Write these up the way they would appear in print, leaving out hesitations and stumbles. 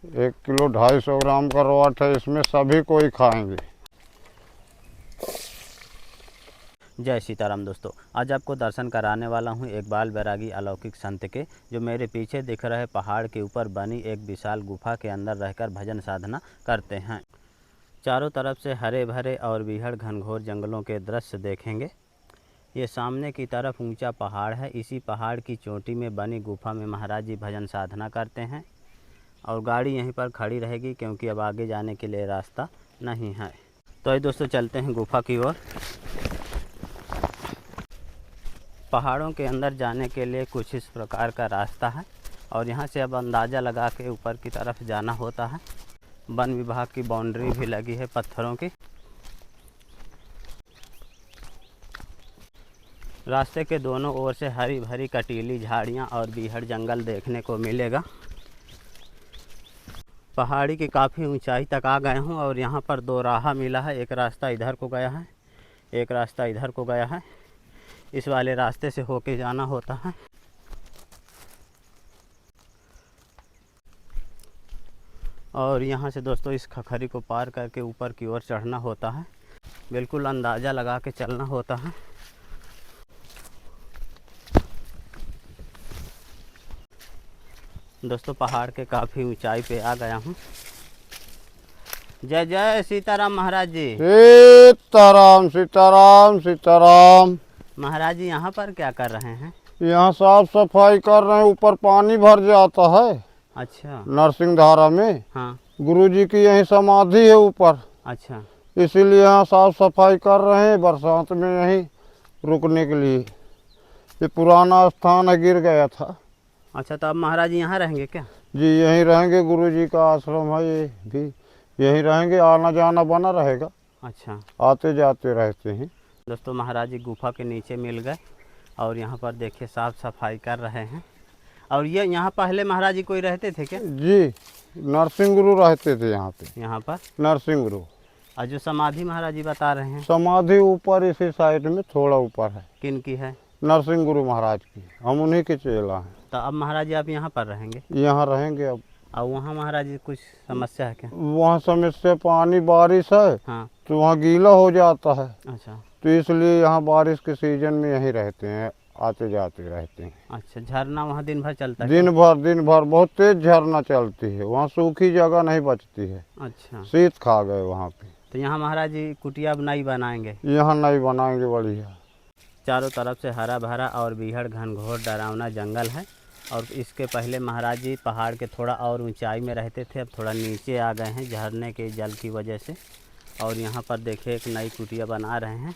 1 kilo 250 ग्राम का रवाट है, इसमें सभी कोई खाएंगे। जय सीताराम दोस्तों, आज आपको दर्शन कराने वाला हूं एक बाल बैरागी अलौकिक संत के, जो मेरे पीछे दिख रहे पहाड़ के ऊपर बनी एक विशाल गुफा के अंदर रहकर भजन साधना करते हैं। चारों तरफ से हरे भरे और बीहड़ घनघोर जंगलों के दृश्य देखेंगे। ये सामने की तरफ ऊंचा पहाड़ है। इसी पहाड़ की चोटी में बनी गुफा में महाराज जी भजन साधना करते हैं और गाड़ी यहीं पर खड़ी रहेगी, क्योंकि अब आगे जाने के लिए रास्ता नहीं है। तो ये दोस्तों चलते हैं गुफा की ओर। पहाड़ों के अंदर जाने के लिए कुछ इस प्रकार का रास्ता है और यहाँ से अब अंदाज़ा लगा के ऊपर की तरफ जाना होता है। वन विभाग की बाउंड्री भी लगी है पत्थरों की। रास्ते के दोनों ओर से हरी भरी कटीली झाड़ियाँ और बीहड़ जंगल देखने को मिलेगा। पहाड़ी की काफ़ी ऊंचाई तक आ गए हूँ और यहाँ पर 2 राह मिला है। एक रास्ता इधर को गया है, एक रास्ता इधर को गया है। इस वाले रास्ते से होके जाना होता है। और यहाँ से दोस्तों इस खखरी को पार करके ऊपर की ओर चढ़ना होता है। बिल्कुल अंदाज़ा लगा के चलना होता है। दोस्तों पहाड़ के काफ़ी ऊंचाई पे आ गया हूँ। जय जय सीताराम महाराज जी। सीताराम सीताराम सीताराम। महाराज जी यहाँ पर क्या कर रहे हैं? यहाँ साफ सफाई कर रहे हैं। ऊपर पानी भर जाता है। अच्छा। नरसिंह धारा में। हाँ। गुरुजी की यही समाधि है ऊपर। अच्छा। इसीलिए यहाँ साफ सफाई कर रहे हैं, बरसात में यहीं रुकने के लिए। ये पुराना स्थान है, गिर गया था। अच्छा, तो अब महाराज जी यहाँ रहेंगे क्या? जी यहीं रहेंगे। गुरुजी का आश्रम है, ये भी यहीं रहेंगे। आना जाना बना रहेगा। अच्छा। आते जाते रहते हैं। दोस्तों महाराज जी गुफा के नीचे मिल गए और यहाँ पर देखिए साफ सफाई कर रहे हैं। और ये यहाँ पहले महाराज जी कोई रहते थे क्या? जी नरसिंह गुरु रहते थे यहाँ पे। यहाँ पर नरसिंह गुरु। और जो समाधि महाराज जी बता रहे हैं, समाधि ऊपर इसी साइड में थोड़ा ऊपर है। किन की है? नरसिंह गुरु महाराज की। हम उन्हीं के चेला हैं। तो अब महाराज जी आप यहाँ पर रहेंगे? यहाँ रहेंगे अब। और वहाँ महाराज जी कुछ समस्या है क्या? वहाँ समस्या पानी बारिश है। हाँ। तो वहाँ गीला हो जाता है। अच्छा। तो इसलिए यहाँ बारिश के सीजन में यहीं रहते हैं, आते जाते रहते हैं। अच्छा, झरना वहाँ दिन भर चलता है? दिन भर बहुत तेज झरना चलती है। वहाँ सूखी जगह नहीं बचती है। अच्छा। शीत खा गए वहाँ पे। तो यहाँ महाराज जी कुटिया नहीं बनाएंगे? यहाँ नहीं बनाएंगे। बढ़िया। चारों तरफ से हरा भरा और बीहड़ घनघोर डरावना जंगल है। और इसके पहले महाराज जी पहाड़ के थोड़ा और ऊंचाई में रहते थे, अब थोड़ा नीचे आ गए हैं झरने के जल की वजह से। और यहाँ पर देखिए एक नई कुटिया बना रहे हैं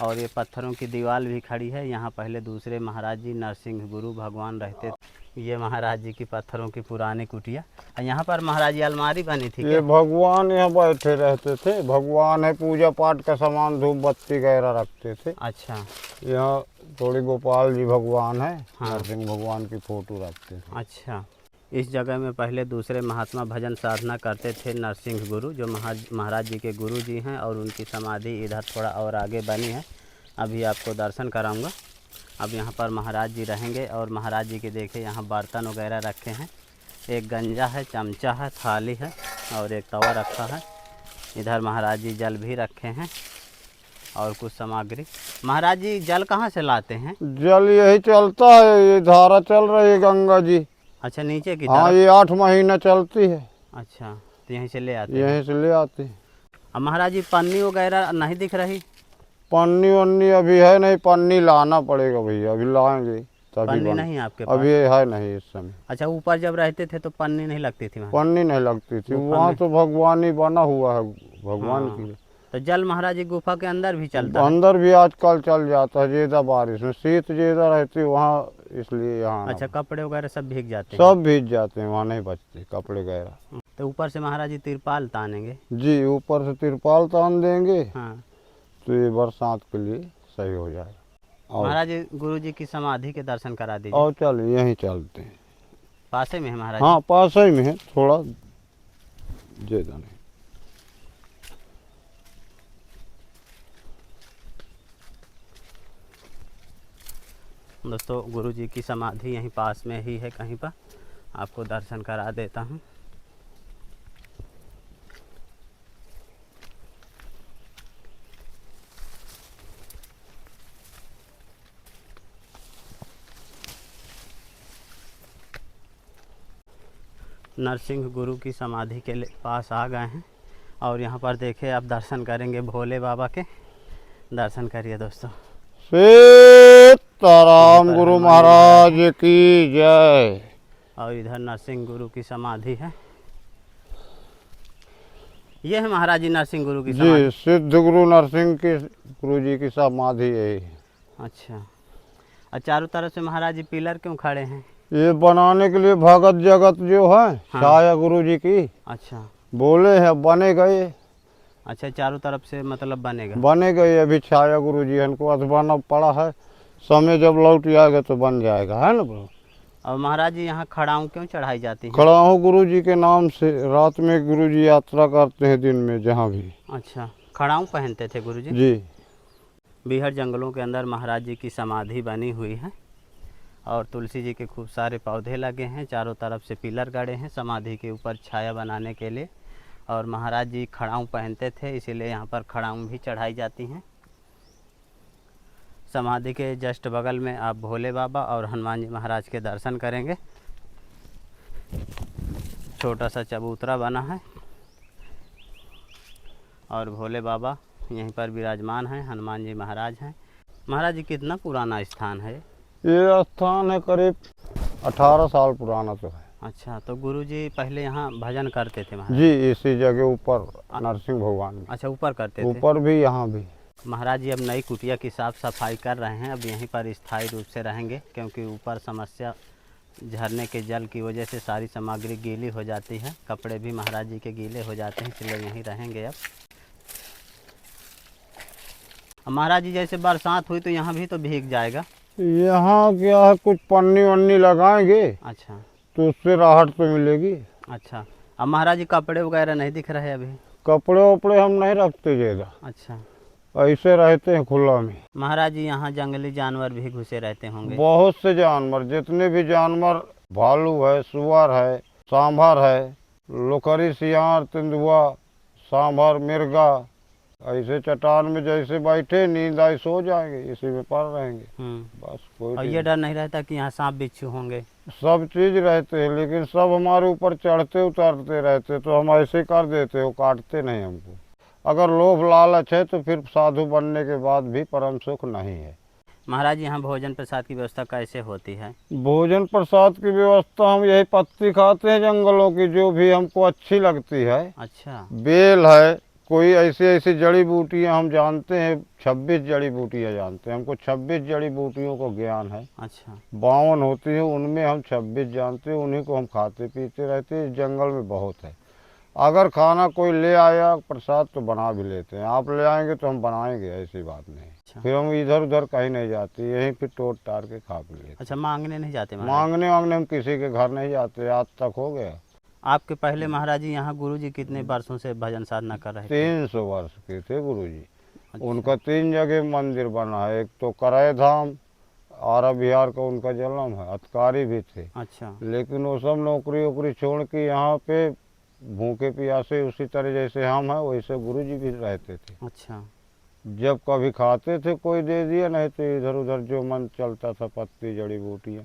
और ये पत्थरों की दीवार भी खड़ी है। यहाँ पहले दूसरे महाराज जी नरसिंह गुरु भगवान रहते थे। ये महाराज जी की पत्थरों की पुरानी कुटिया। और यहाँ पर महाराज जी अलमारी बनी थी। ये भगवान यहाँ बैठे रहते थे। भगवान है, पूजा पाठ का सामान धूप बत्ती वगैरह रखते थे। अच्छा। यहाँ थोड़ी गोपाल जी भगवान है। हाँ। नरसिंह भगवान की फोटो रखते थे। अच्छा। इस जगह में पहले दूसरे महात्मा भजन साधना करते थे नरसिंह गुरु, जो महाराज जी के गुरु जी हैं। और उनकी समाधि इधर थोड़ा और आगे बनी है। अभी आपको दर्शन कराऊंगा। अब यहाँ पर महाराज जी रहेंगे और महाराज जी के देखिए यहाँ बर्तन वगैरह रखे हैं। एक गंजा है, चमचा है, थाली है और एक तवा रखा है। इधर महाराज जी जल भी रखे हैं और कुछ सामग्री। महाराज जी जल कहाँ से लाते हैं? जल यही चलता है, ये धारा चल रही है गंगा जी। अच्छा, नीचे की हाँ, तरफ? ये 8 महीना चलती है। अच्छा, तो यहीं से ले आते हैं? यहीं से ले आते हैं। अब महाराज जी पन्नी वगैरह नहीं दिख रही? पन्नी वन्नी अभी है नहीं। पन्नी लाना पड़ेगा भैया, अभी लाएंगे तभी। पन्नी नहीं है आपके पास? अभी है नहीं इस समय। अच्छा, ऊपर जब रहते थे तो पन्नी नहीं लगती थी वहाँ? पन्नी नहीं लगती थी वहाँ। तो भगवान ही बना हुआ है, भगवान हाँ। की। तो जल महाराज जी गुफा के अंदर भी चलता है? अंदर भी आजकल चल जाता है, ज्यादा बारिश में शीत ज्यादा रहती है वहाँ, इसलिए यहाँ। अच्छा, कपड़े वगैरह सब भीग जाते हैं? सब भीग जाते हैं, वहाँ नहीं बचते कपड़े वगैरह। तो ऊपर से महाराज जी तिरपाल तानेंगे? जी ऊपर से तिरपाल तान देंगे। हाँ। तो ये बरसात के लिए सही हो जाएगा। महाराज जी गुरु जी की समाधि के दर्शन करा दीजिए। और चलिए यहीं चलते हैं। पासे में है महाराज? हाँ पास ही में है, थोड़ा ज्यादा नहीं। दोस्तों गुरु जी की समाधि यहीं पास में ही है, कहीं पर आपको दर्शन करा देता हूँ। नरसिंह गुरु की समाधि के पास आ गए हैं और यहाँ पर देखिए आप दर्शन करेंगे भोले बाबा के। दर्शन करिए दोस्तों। सीताराम गुरु महाराज की जय। और इधर नरसिंह गुरु की समाधि है। ये है महाराज जी नरसिंह गुरु की समाधि। जी, सिद्ध गुरु नरसिंह के गुरु जी की समाधि है। अच्छा, और चारों तरफ से महाराज जी पिलर क्यों खड़े हैं? ये बनाने के लिए भगत जगत जो है हाँ। छाया गुरु जी की अच्छा बोले हैं, बने गए। अच्छा, चारों तरफ से मतलब बनेगा। बने गए अभी छाया गुरु जी, इनको अधबाना पड़ा है, समय जब लौट आएगा तो बन जाएगा, है ना ब्रो। और महाराज जी यहाँ खड़ाऊँ क्यों चढ़ाई जाती है? खड़ा हूँ गुरु जी के नाम से। रात में गुरु जी यात्रा करते हैं, दिन में जहाँ भी। अच्छा, खड़ाऊँ पहनते थे गुरु जी? जी। बीहड़ जंगलों के अंदर महाराज जी की समाधि बनी हुई है और तुलसी जी के खूब सारे पौधे लगे हैं। चारों तरफ से पिलर गड़े हैं समाधि के ऊपर छाया बनाने के लिए। और महाराज जी खड़ाऊँ पहनते थे, इसीलिए यहाँ पर खड़ाऊँ भी चढ़ाई जाती हैं। समाधि के जस्ट बगल में आप भोले बाबा और हनुमान जी महाराज के दर्शन करेंगे। छोटा सा चबूतरा बना है और भोले बाबा यहीं पर विराजमान हैं, हनुमान जी महाराज हैं। महाराज जी कितना पुराना स्थान है? ये स्थान है करीब 18 साल पुराना तो है। अच्छा, तो गुरुजी पहले यहाँ भजन करते थे महाराज? जी, इसी जगह ऊपर नरसिंह भगवान में। अच्छा, ऊपर करते थे? ऊपर भी, यहाँ भी। महाराज जी अब नई कुटिया की साफ सफाई कर रहे हैं। अब यहीं पर स्थायी रूप से रहेंगे क्योंकि ऊपर समस्या झरने के जल की वजह से सारी सामग्री गीली हो जाती है। कपड़े भी महाराज जी के गीले हो जाते हैं, इसलिए यहीं रहेंगे अब। महाराज जी जैसे बरसात हुई तो यहाँ भी तो भीग जाएगा? यहाँ क्या है, कुछ पन्नी वन्नी लगाएंगे। अच्छा, तो उससे राहत तो मिलेगी। अच्छा, अब महाराज जी कपड़े वगैरह नहीं दिख रहे अभी? कपड़े वपड़े हम नहीं रखते ज़्यादा। अच्छा, ऐसे रहते हैं खुला में। महाराज जी यहाँ जंगली जानवर भी घुसे रहते होंगे? बहुत से जानवर, जितने भी जानवर, भालू है, सुअर है, सांभर है, लोकरी, सियार, तेंदुआ, सांभर, मिर्गा, ऐसे चट्टान में जैसे बैठे, नींद आई सो जाएंगे, इसी में पड़ रहेंगे। बस कोई। और ये डर नहीं रहता कि यहाँ सांप बिच्छू होंगे? सब चीज रहते हैं, लेकिन सब हमारे ऊपर चढ़ते उतरते रहते, तो हम ऐसे कर देते, वो काटते नहीं हमको। अगर लोभ लालच है तो फिर साधु बनने के बाद भी परम सुख नहीं है। महाराज यहाँ भोजन प्रसाद की व्यवस्था कैसे होती है? भोजन प्रसाद की व्यवस्था हम यही पत्ती खाते हैं जंगलों की, जो भी हमको अच्छी लगती है। अच्छा, बेल है, कोई ऐसी ऐसी जड़ी बूटियाँ हम जानते हैं, 26 जड़ी बूटियाँ जानते हैं, हमको 26 जड़ी बूटियों को ज्ञान है। अच्छा, 52 होती है, उनमें हम 26 जानते हैं, उन्हीं को हम खाते पीते रहते हैं। इस जंगल में बहुत है। अगर खाना कोई ले आया प्रसाद तो बना भी लेते हैं, आप ले आएंगे तो हम बनाएंगे, ऐसी बात नहीं। अच्छा, फिर हम इधर उधर कहीं नहीं जाते, यहीं फिर टोट टार के खा पी लेते। अच्छा, मांगने नहीं जाते महाराज? मांगने वांगने हम किसी के घर नहीं जाते, आज तक हो गया। आपके पहले महाराज जी यहाँ गुरु जी कितने वर्षों से भजन साधना कर रहे थे? 300 वर्ष के थे गुरु जी। अच्छा। उनका 3 जगह मंदिर बना है, एक तो कराय धाम, आरा बिहार का उनका जन्म है, अतकारी भी थे। अच्छा, लेकिन वो सब नौकरी वोकरी छोड़ के यहाँ पे भूखे प्यासे, उसी तरह जैसे हम हैं वैसे गुरु जी भी रहते थे। अच्छा, जब कभी खाते थे कोई दे दिया, नहीं तो इधर उधर जो मन चलता था, पत्ती जड़ी बूटियाँ,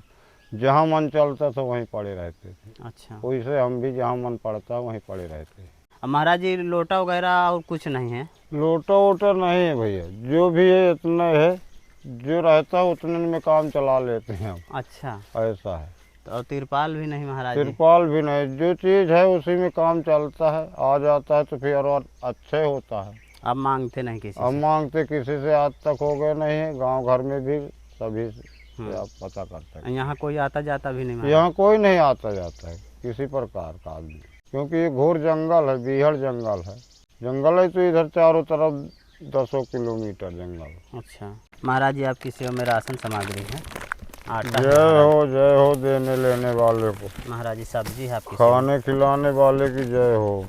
जहाँ मन चलता था वहीं पड़े रहते थे। अच्छा, वैसे हम भी जहाँ मन पड़ता वहीं पड़े रहते हैं। अब महाराज जी लोटा वगैरह और कुछ नहीं है? लोटा वोटा नहीं है भैया, जो भी है इतना है, जो रहता है उतने में काम चला लेते हैं हम। अच्छा, ऐसा है। तो और तिरपाल भी नहीं महाराज जी? तिरपाल भी नहीं, जो चीज़ है उसी में काम चलता है। आ जाता है तो फिर और अच्छे होता है। अब मांगते नहीं किसी अब से? मांगते किसी से आज तक हो गए नहीं है, गांव घर में भी सभी से आप पता कर सकते हैं। यहाँ कोई आता जाता भी नहीं महाराज? यहाँ कोई नहीं आता जाता है किसी प्रकार का आदमी, क्योंकि ये घोर जंगल है, बीहड़ जंगल है। जंगल है तो इधर चारों तरफ 10 किलोमीटर जंगल। अच्छा, महाराज जी आपकी सेवा में राशन सामग्री है, आटा है जय हो देने लेने वाले को, महाराज जी। सब्जी है आपकी सेवा खाने खिलाने वाले की जय हो। में।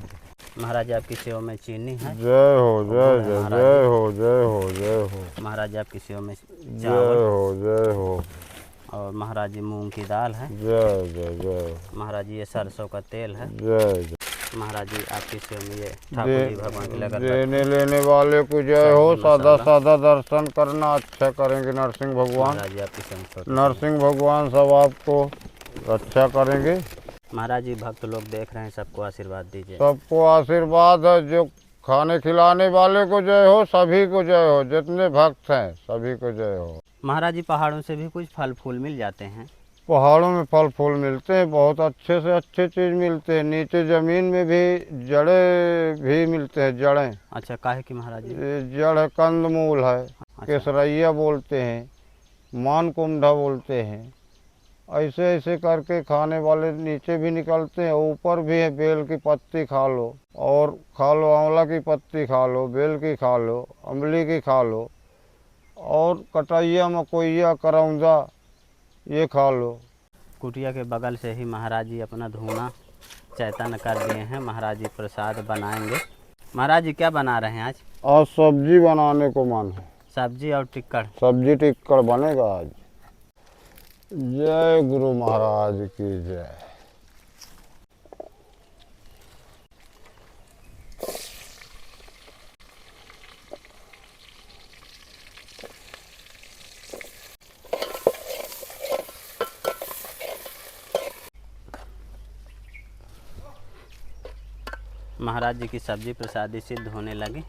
महाराज जी आपकी सेवा में चीनी है। जय हो, जय जय, जय हो, जय हो, जय हो। महाराज जी आपकी सेवा में जय चावल हो, जय हो। और महाराज जी मूंग की दाल है। जय जय जय। महाराज जी ये सरसों का तेल है। जय जय। महाराज जी आपकी सेवा में ये ठाकुर जी भगवान की लगन देने लेने वाले को जय हो। सादा सादा दर्शन करना अच्छा करेंगे नरसिंह भगवान। महाराज जी आपकी सेवा में नरसिंह भगवान सब आपको रक्षा करेंगे। महाराज जी भक्त लोग देख रहे हैं, सबको आशीर्वाद दीजिए। सबको आशीर्वाद है, जो खाने खिलाने वाले को जय हो, सभी को जय हो, जितने भक्त हैं सभी को जय हो। महाराज जी पहाड़ों से भी कुछ फल फूल मिल जाते हैं? पहाड़ों में फल फूल मिलते हैं, बहुत अच्छे से अच्छे चीज़ मिलते हैं। नीचे ज़मीन में भी जड़ें भी मिलते हैं, जड़ें। अच्छा, काहे की महाराज जी? ये जड़ है, कंदमूल है, केसरैया बोलते हैं, मानकुंडा बोलते हैं। ऐसे ऐसे करके खाने वाले नीचे भी निकलते हैं, ऊपर भी है। बेल की पत्ती खा लो, और खा लो आंवला की पत्ती खा लो, बेल की खा लो, अमली की खा लो, और कटैया, मकोइया, करौंदा ये खा लो। कुटिया के बगल से ही महाराज जी अपना धुआं चैतन्य कर दिए हैं। महाराज जी प्रसाद बनाएंगे। महाराज जी क्या बना रहे हैं आज? आज सब्जी बनाने को मन है। सब्जी और टिक्कड़। सब्जी टिक्कड़ बनेगा आज। जय गुरु महाराज की जय। महाराज जी की सब्जी प्रसादी सिद्ध होने लगी।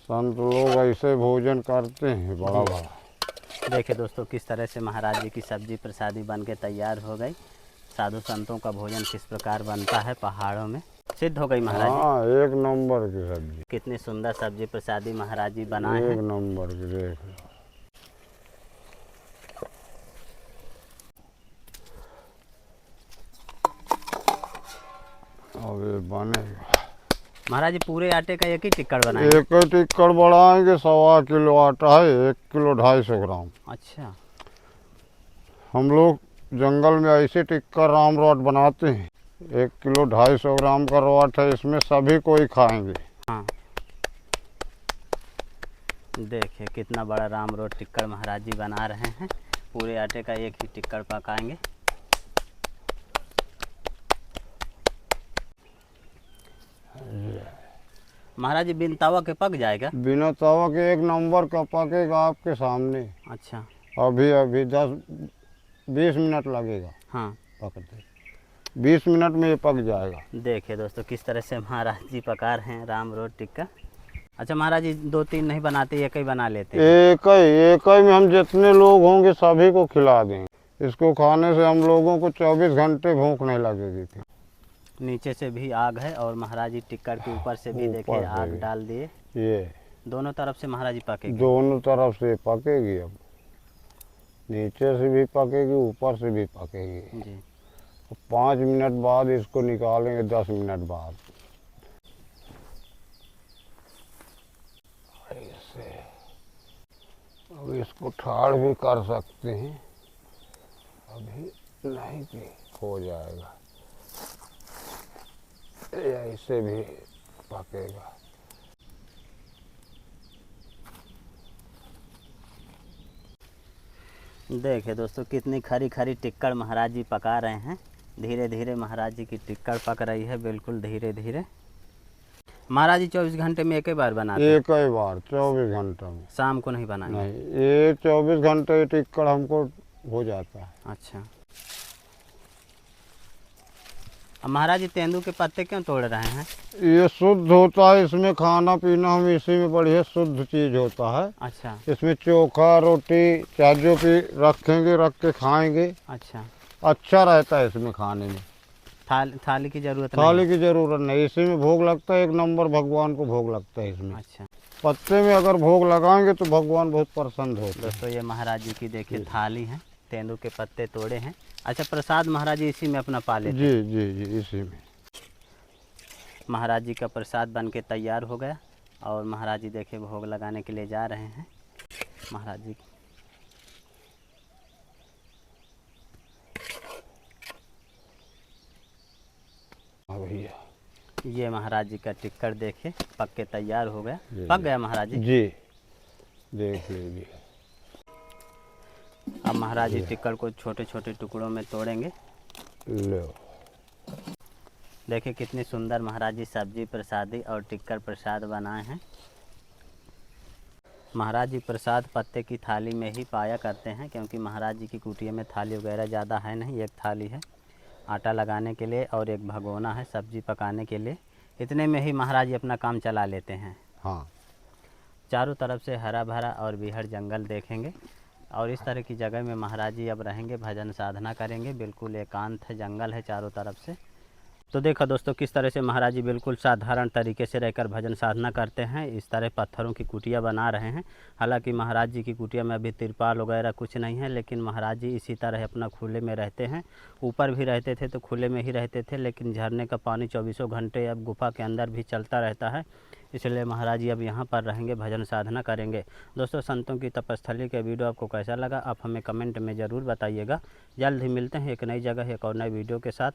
संत लोग ऐसे भोजन करते हैं, बड़ा बड़ा। देखिए दोस्तों, किस तरह से महाराज जी की सब्जी प्रसादी बन के तैयार हो गई। साधु संतों का भोजन किस प्रकार बनता है पहाड़ों में, सिद्ध हो गई महाराज जी। हाँ, एक नंबर की सब्जी। कितनी सुंदर सब्जी प्रसादी महाराज जी बनाए हैं। एक नंबर की, देख लो। अब ये बनेगा। महाराज जी पूरे आटे का एक ही टिक्कड़ बनाएंगे? एक ही टिक्कड़ बढ़ाएंगे। 1.25 किलो आटा है, 1 किलो 250 ग्राम। अच्छा। हम लोग जंगल में ऐसे टिक्कर राम रोट बनाते हैं। 1 किलो 250 ग्राम का रोट है, इसमें सभी कोई खाएंगे। हाँ, देखिए कितना बड़ा राम रोट टिक्कड़ महाराज जी बना रहे हैं। पूरे आटे का एक ही टिक्कड़ पकाएंगे। महाराज जी बिन तवा के पक जाएगा? बिना तवा के एक नंबर का पकेगा आपके सामने। अच्छा। अभी अभी 10-20 मिनट लगेगा हाँ, पकते। 20 मिनट में ये पक जाएगा। देखिए दोस्तों किस तरह से महाराज जी पका रहे हैं राम रोट टिक्का। अच्छा महाराज जी 2-3 नहीं बनाते, एक ही बना लेते हैं? एक ही में हम जितने लोग होंगे सभी को खिला देंगे। इसको खाने से हम लोगों को 24 घंटे भूख नहीं लगेगी फिर। नीचे से भी आग है और महाराज जी टिक्कड़ के ऊपर से भी देखिए ऊपर से आग भी। डाल दिए। ये दोनों तरफ से महाराज जी पकेगी? दोनों तरफ से पकेगी। अब नीचे से भी पकेगी, ऊपर से भी पकेगी। जी। 5 मिनट बाद इसको निकालेंगे, 10 मिनट बाद। ऐसे अब इसको ठाड़ भी कर सकते हैं, अभी नहीं कि हो जाएगा। ऐसे भी पकेगा। देखिए दोस्तों कितनी खरी खरी टिक्कड़ महाराज जी पका रहे हैं। धीरे धीरे महाराज जी की टिक्कड़ पक रही है, बिल्कुल धीरे धीरे। महाराज जी 24 घंटे में एक ही बार बनाते हैं? एक ही बार 24 घंटे में। शाम को नहीं बनाएंगे? नहीं, ये 24 घंटे टिक्कड़ हमको हो जाता है। अच्छा। अब महाराज जी तेंदू के पत्ते क्यों तोड़ रहे हैं? ये शुद्ध होता है, इसमें खाना पीना हम इसी में बढ़िया शुद्ध चीज होता है। अच्छा। इसमें चोखा रोटी चाहे जो भी रखेंगे, रख के खाएंगे, अच्छा। अच्छा रहता है इसमें खाने में। थाली की जरूरत थाली नहीं? की जरूरत नहीं, इसी में भोग लगता है। एक नंबर भगवान को भोग लगता है इसमें। अच्छा पत्ते में अगर भोग लगाएंगे तो भगवान बहुत प्रसन्न होते हैं। दोस्तों, ये महाराज जी की देखिए थाली है, तेंदू के पत्ते तोड़े हैं। अच्छा, प्रसाद महाराज जी इसी में अपना पा लेते हैं? जी जी जी, इसी में। महाराज जी का प्रसाद बन के तैयार हो गया और महाराज जी देखिए भोग लगाने के लिए जा रहे हैं। महाराज जी भैया, ये महाराज जी का टिक्कड़ देखिए पक के तैयार हो गया। जी, पक गया महाराज जी? जी, देख लीजिए। अब महाराज जी टिक्कड़ को छोटे छोटे टुकड़ों में तोड़ेंगे। लो। देखिए कितनी सुंदर महाराज जी सब्जी प्रसादी और टिक्कर प्रसाद बनाए हैं। महाराज जी प्रसाद पत्ते की थाली में ही पाया करते हैं, क्योंकि महाराज जी की कुटिया में थाली वगैरह ज़्यादा है नहीं, एक थाली है आटा लगाने के लिए और एक भगोना है सब्जी पकाने के लिए। इतने में ही महाराज जी अपना काम चला लेते हैं। हाँ। चारों तरफ से हरा भरा और बीहड़ जंगल देखेंगे, और इस तरह की जगह में महाराज जी अब रहेंगे, भजन साधना करेंगे। बिल्कुल एकांत है, जंगल है चारों तरफ से। तो देखो दोस्तों किस तरह से महाराज जी बिल्कुल साधारण तरीके से रहकर भजन साधना करते हैं। इस तरह पत्थरों की कुटिया बना रहे हैं। हालांकि महाराज जी की कुटिया में अभी तिरपाल वगैरह कुछ नहीं है, लेकिन महाराज जी इसी तरह अपना खुले में रहते हैं। ऊपर भी रहते थे तो खुले में ही रहते थे, लेकिन झरने का पानी 24 घंटे अब गुफा के अंदर भी चलता रहता है, इसलिए महाराज जी अब यहाँ पर रहेंगे, भजन साधना करेंगे। दोस्तों संतों की तपस्थली का वीडियो आपको कैसा लगा आप हमें कमेंट में ज़रूर बताइएगा। जल्द ही मिलते हैं एक नई जगह एक और नए वीडियो के साथ।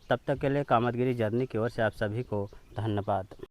तब तक के लिए कामतगिरी जर्नी की ओर से आप सभी को धन्यवाद।